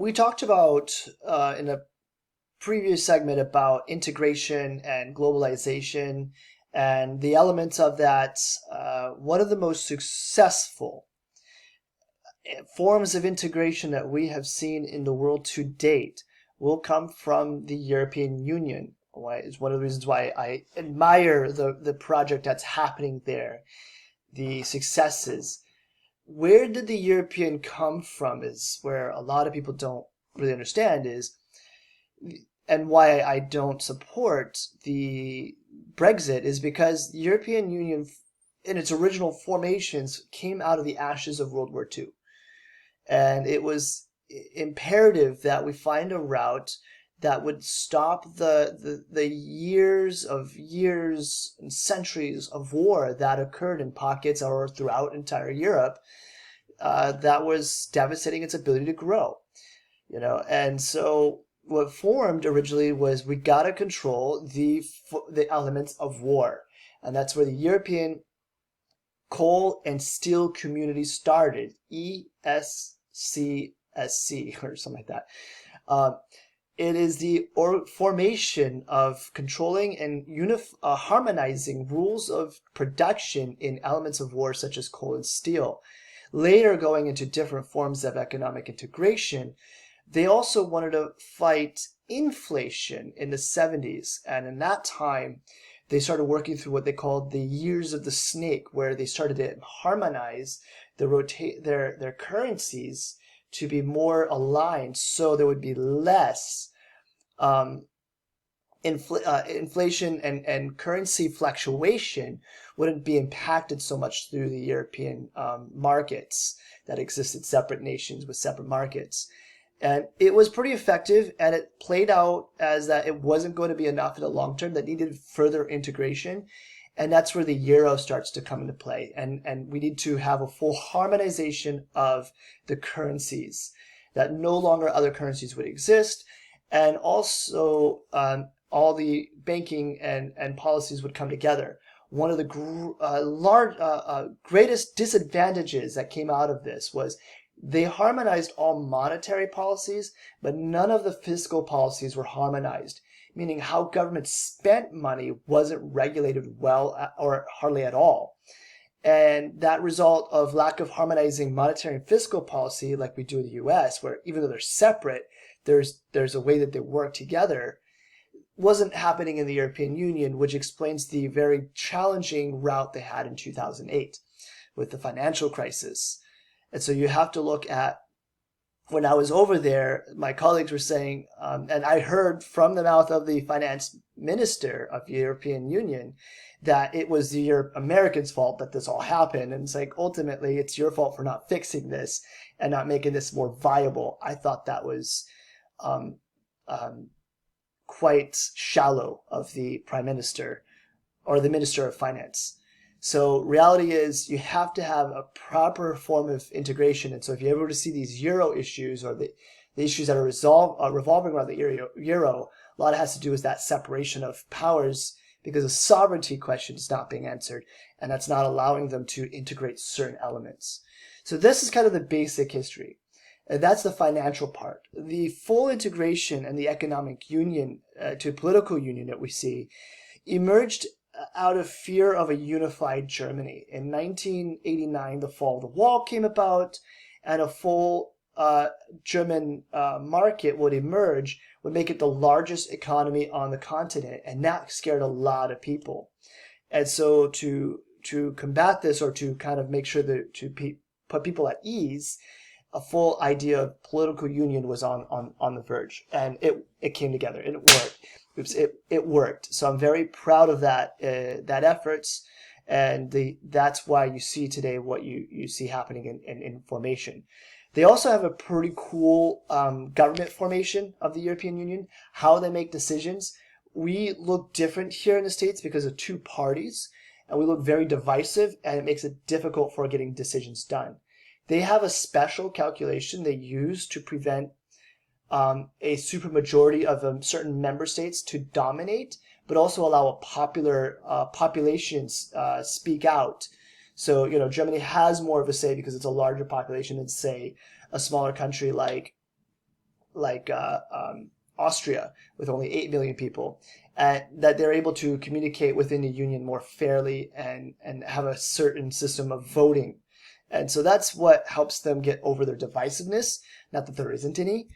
we talked about in a previous segment about integration and globalization and the elements of that. One of the most successful forms of integration that we have seen in the world to date will come from the European Union. Why is one of the reasons why I admire the project that's happening there, the successes. Where did the European come from is where a lot of people don't really understand is, and why I don't support the Brexit is because the European Union in its original formations came out of the ashes of World War II. And it was imperative that we find a route that would stop the years and centuries of war that occurred in pockets or throughout entire Europe, that was devastating its ability to grow. And so what formed originally was we got to control the elements of war. And that's where the European Coal and Steel Community started, ESCSC or something like that. It is the formation of controlling and harmonizing rules of production in elements of war such as coal and steel. Later going into different forms of economic integration, they also wanted to fight inflation in the 70s. And in that time, they started working through what they called the years of the snake, where they started to harmonize their currencies to be more aligned, so there would be less inflation and currency fluctuation wouldn't be impacted so much through the European markets that existed, separate nations with separate markets. And it was pretty effective, and it played out as that it wasn't going to be enough in the long term, that needed further integration. And that's where the euro starts to come into play. And we need to have a full harmonization of the currencies, that no longer other currencies would exist. And also all the banking and policies would come together. One of the greatest disadvantages that came out of this was they harmonized all monetary policies, but none of the fiscal policies were harmonized, meaning how government spent money wasn't regulated well or hardly at all. And that result of lack of harmonizing monetary and fiscal policy, like we do in the US, where even though they're separate, there's a way that they work together, wasn't happening in the European Union, which explains the very challenging route they had in 2008 with the financial crisis. And so you have to look at, when I was over there, my colleagues were saying, and I heard from the mouth of the finance minister of the European Union, that it was the Americans' fault that this all happened. And it's like, ultimately, it's your fault for not fixing this and not making this more viable. I thought that was quite shallow of the prime minister or the minister of finance. So reality is you have to have a proper form of integration. And so if you ever to see these euro issues or the issues that are revolving around the euro, a lot has to do with that separation of powers, because the sovereignty question is not being answered, and that's not allowing them to integrate certain elements. So this is kind of the basic history. And that's the financial part. The full integration and the economic union to political union that we see emerged out of fear of a unified Germany. In 1989, the fall of the wall came about, and a full German market would emerge, would make it the largest economy on the continent, and that scared a lot of people. And so to combat this, or to kind of make sure that put people at ease, a full idea of political union was on the verge, and it came together, and it worked. It worked. So I'm very proud of that efforts, and that's why you see today what you see happening in formation. They also have a pretty cool government formation of the European Union, how they make decisions. We look different here in the States because of two parties, and we look very divisive, and it makes it difficult for getting decisions done. They have a special calculation they use to prevent a supermajority of certain member states to dominate, but also allow a popular populations speak out. So, Germany has more of a say because it's a larger population than, say, a smaller country like Austria with only 8 million people, and that they're able to communicate within the union more fairly and have a certain system of voting. And so that's what helps them get over their divisiveness. Not that there isn't any,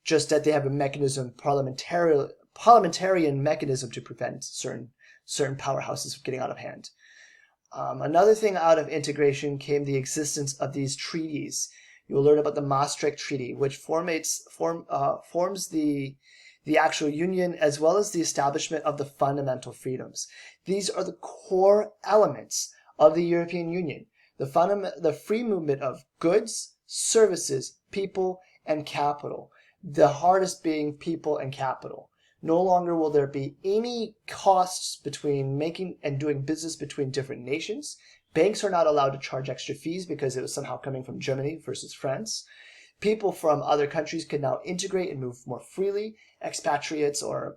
just that they have a mechanism, parliamentarian mechanism to prevent certain powerhouses from getting out of hand. Another thing out of integration came the existence of these treaties. You'll learn about the Maastricht Treaty, which forms the actual union as well as the establishment of the fundamental freedoms. These are the core elements of the European Union. The free movement of goods, services, people, and capital. The hardest being people and capital. No longer will there be any costs between making and doing business between different nations. Banks are not allowed to charge extra fees because it was somehow coming from Germany versus France. People from other countries can now integrate and move more freely. Expatriates or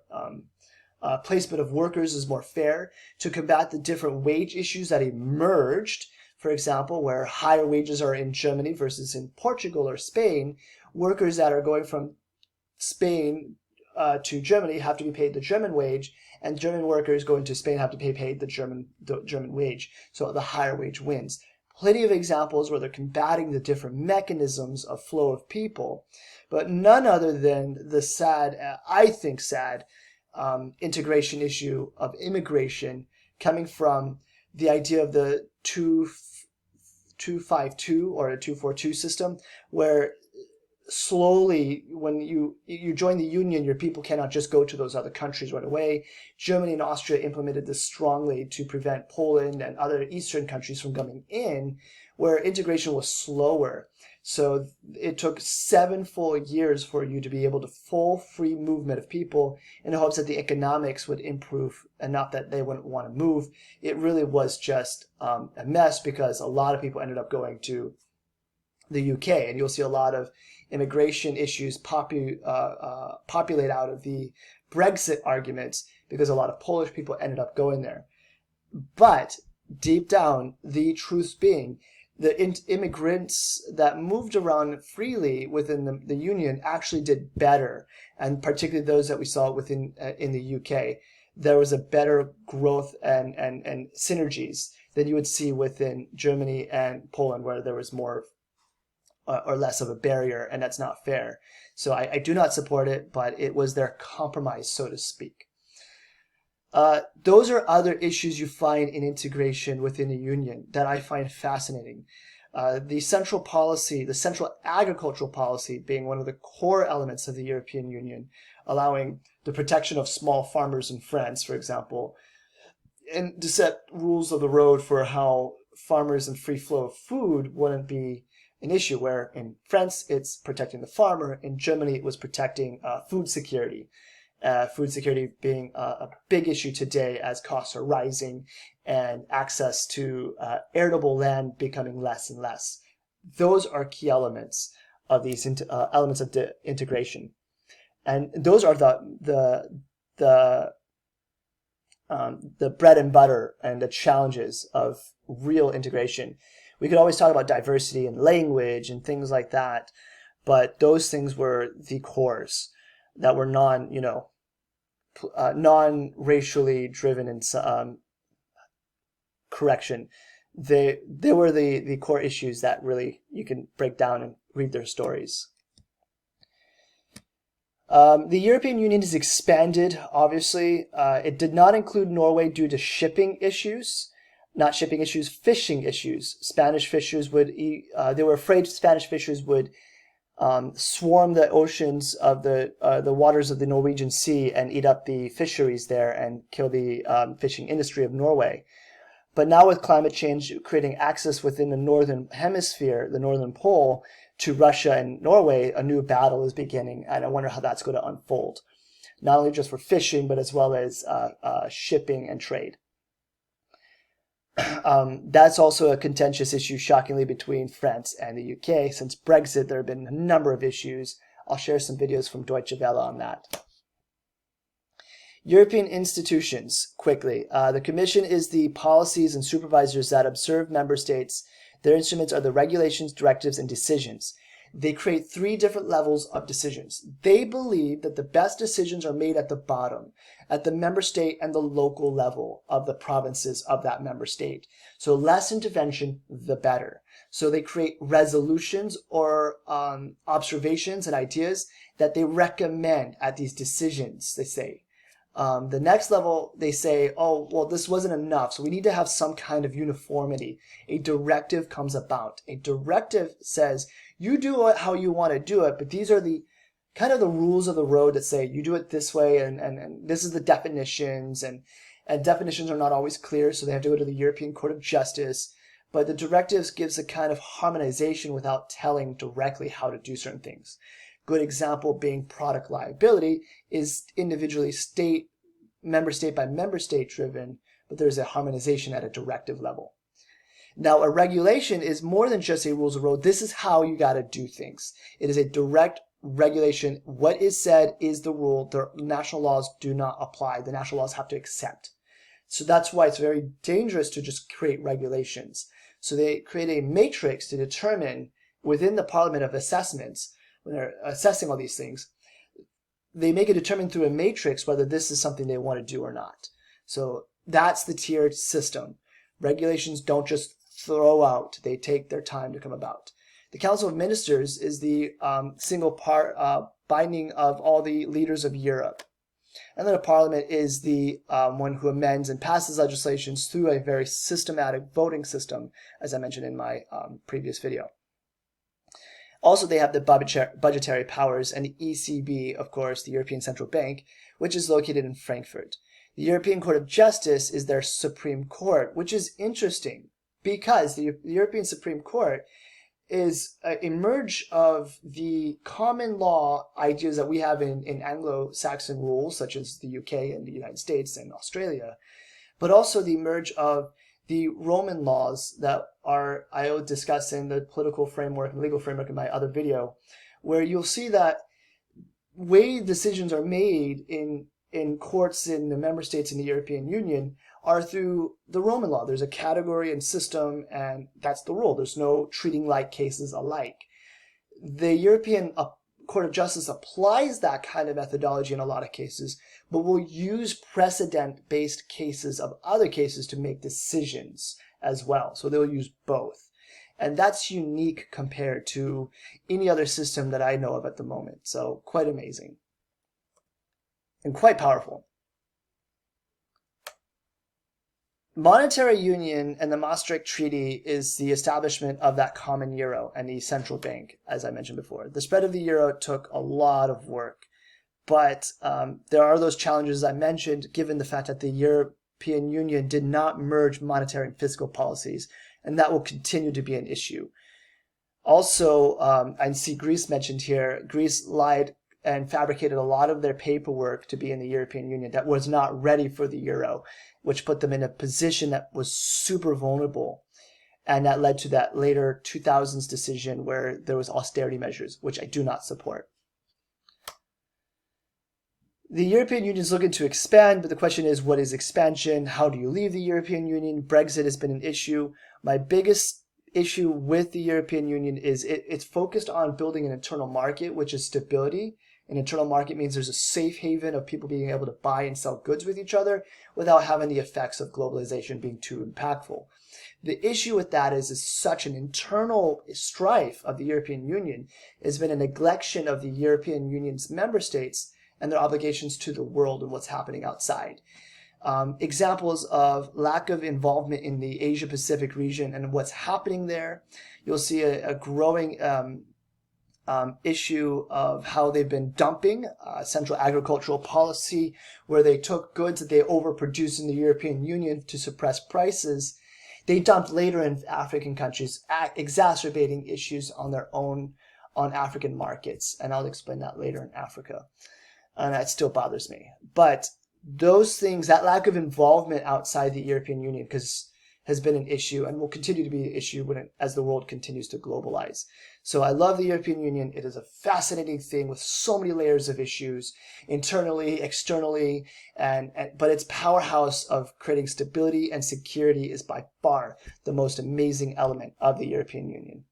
placement of workers is more fair. To combat the different wage issues that emerged, for example, where higher wages are in Germany versus in Portugal or Spain, workers that are going from Spain to Germany have to be paid the German wage, and German workers going to Spain have to be paid the German wage. So the higher wage wins. Plenty of examples where they're combating the different mechanisms of flow of people, but none other than the sad, integration issue of immigration coming from the idea of the 252 or a 242 system, where slowly, when you join the union, your people cannot just go to those other countries right away. Germany and Austria implemented this strongly to prevent Poland and other Eastern countries from coming in, where integration was slower. So it took 7 full years for you to be able to full free movement of people in the hopes that the economics would improve enough that they wouldn't want to move. It really was just a mess because a lot of people ended up going to the UK, and you'll see a lot of immigration issues populate out of the Brexit arguments because a lot of Polish people ended up going there. But deep down, the truth being, the immigrants that moved around freely within the Union actually did better, and particularly those that we saw within in the UK. There was a better growth and synergies than you would see within Germany and Poland, where there was more or less of a barrier, and that's not fair. So I do not support it, but it was their compromise, so to speak. Those are other issues you find in integration within the union that I find fascinating. The central agricultural policy being one of the core elements of the European Union, allowing the protection of small farmers in France, for example, and to set rules of the road for how farmers and free flow of food wouldn't be an issue, where in France it's protecting the farmer, in Germany it was protecting food security. Food security being a big issue today as costs are rising and access to arable land becoming less and less. Those are key elements of these elements of integration, and those are the bread and butter and the challenges of real integration. We could always talk about diversity and language and things like that, but those things were the cores that were non-racially driven in correction. They were the core issues that really you can break down and read their stories. The European Union has expanded, obviously. It did not include Norway due to shipping issues. Not shipping issues, fishing issues. Spanish fishers they were afraid Spanish fishers would swarm the oceans of the waters of the Norwegian Sea and eat up the fisheries there and kill the fishing industry of Norway. But now with climate change creating access within the northern hemisphere, the northern pole, to Russia and Norway, a new battle is beginning, and I wonder how that's going to unfold. Not only just for fishing, but as well as shipping and trade. That's also a contentious issue, shockingly, between France and the UK. Since Brexit, there have been a number of issues. I'll share some videos from Deutsche Welle on that. European institutions, quickly. The Commission is the policies and supervisors that observe member states. Their instruments are the regulations, directives, and decisions. they create 3 different levels of decisions. They believe that the best decisions are made at the bottom, at the member state and the local level of the provinces of that member state. So less intervention, the better. So they create resolutions or observations and ideas that they recommend at these decisions, they say. The next level, they say, oh, well, this wasn't enough, so we need to have some kind of uniformity. A directive comes about. A directive says, you do it how you want to do it, but these are the kind of the rules of the road that say you do it this way, and this is the definitions, and definitions are not always clear, so they have to go to the European Court of Justice. But the directives gives a kind of harmonization without telling directly how to do certain things. Good example being product liability is individually member state by member state driven, but there's a harmonization at a directive level. Now, a regulation is more than just a rules of road. This is how you got to do things. It is a direct regulation. What is said is the rule. The national laws do not apply. The national laws have to accept. So that's why it's very dangerous to just create regulations. So they create a matrix to determine within the Parliament of assessments, when they're assessing all these things, they make it determine through a matrix whether this is something they want to do or not. So that's the tiered system. Regulations don't just throw out, they take their time to come about. The Council of Ministers is the single part binding of all the leaders of Europe. And then a Parliament is the one who amends and passes legislations through a very systematic voting system, as I mentioned in my previous video. Also, they have the budgetary powers and the ECB, of course, the European Central Bank, which is located in Frankfurt. The European Court of Justice is their Supreme Court, which is interesting because the European Supreme Court is a merge of the common law ideas that we have in Anglo-Saxon rules, such as the UK and the United States and Australia, but also the merge of the Roman laws that I will discuss in the political framework and legal framework in my other video, where you'll see that way decisions are made in courts in the member states in the European Union are through the Roman law. There's a category and system, and that's the rule. There's no treating like cases alike. The European Court of Justice applies that kind of methodology in a lot of cases, but will use precedent-based cases of other cases to make decisions as well. So they'll use both. And that's unique compared to any other system that I know of at the moment. So quite amazing and quite powerful. Monetary union and the Maastricht Treaty is the establishment of that common euro and the central bank, as I mentioned before. The spread of the euro took a lot of work, but there are those challenges I mentioned, given the fact that the European Union did not merge monetary and fiscal policies, and that will continue to be an issue. Also, I see Greece mentioned here. Greece lied and fabricated a lot of their paperwork to be in the European Union that was not ready for the euro, which put them in a position that was super vulnerable. And that led to that later 2000s decision where there was austerity measures, which I do not support. The European Union is looking to expand, but the question is, what is expansion? How do you leave the European Union? Brexit has been an issue. My biggest issue with the European Union is it's focused on building an internal market, which is stability. An internal market means there's a safe haven of people being able to buy and sell goods with each other without having the effects of globalization being too impactful. The issue with that is such an internal strife of the European Union has been a neglection of the European Union's member states and their obligations to the world and what's happening outside. Examples of lack of involvement in the Asia-Pacific region and what's happening there. You'll see a growing issue of how they've been dumping central agricultural policy, where they took goods that they overproduced in the European Union to suppress prices. They dumped later in African countries, exacerbating issues on their own, on African markets. And I'll explain that later in Africa. And that still bothers me. But those things, that lack of involvement outside the European Union, has been an issue and will continue to be an issue as the world continues to globalize. So I love the European Union. It is a fascinating thing with so many layers of issues, internally, externally, but its powerhouse of creating stability and security is by far the most amazing element of the European Union.